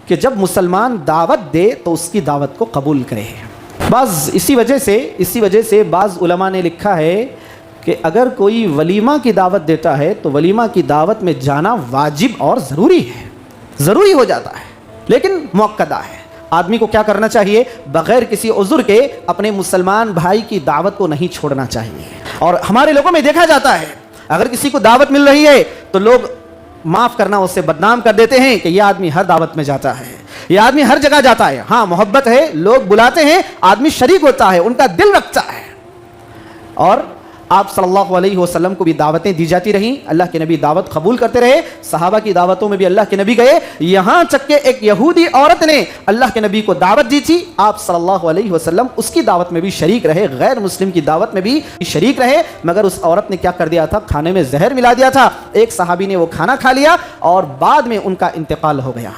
कि जब मुसलमान दावत दे तो उसकी दावत को कबूल करे। इसी वजह से बाज़ उलमा ने लिखा है कि अगर कोई वलीमा की दावत देता है तो वलीमा की दावत में जाना वाजिब और ज़रूरी है, ज़रूरी हो जाता है, लेकिन मुअक्कदा है। आदमी को क्या करना चाहिए? बग़ैर किसी उज़्र के अपने मुसलमान भाई की दावत को नहीं छोड़ना चाहिए। और हमारे लोगों में देखा जाता है, अगर किसी को दावत मिल रही है तो लोग माफ़ करना उससे बदनाम कर देते हैं कि यह आदमी हर दावत में जाता है, यह आदमी हर जगह जाता है। हाँ, मोहब्बत है, लोग बुलाते हैं, आदमी शरीक होता है, उनका दिल रखता है। और आप सल्लल्लाहु अलैहि वसल्लम को भी दावतें दी जाती रहीं, अल्लाह के नबी दावत कबूल करते रहे, सहाबा की दावतों में भी अल्लाह के नबी गए। यहाँ तक के एक यहूदी औरत ने अल्लाह के नबी को दावत दी थी, आप सल्लल्लाहु अलैहि वसल्लम उसकी दावत में भी शरीक रहे, गैर मुस्लिम की दावत में भी शरीक रहे। मगर उस औरत ने क्या कर दिया था? खाने में जहर मिला दिया था। एक सहाबी ने वो खाना खा लिया और बाद में उनका इंतकाल हो गया।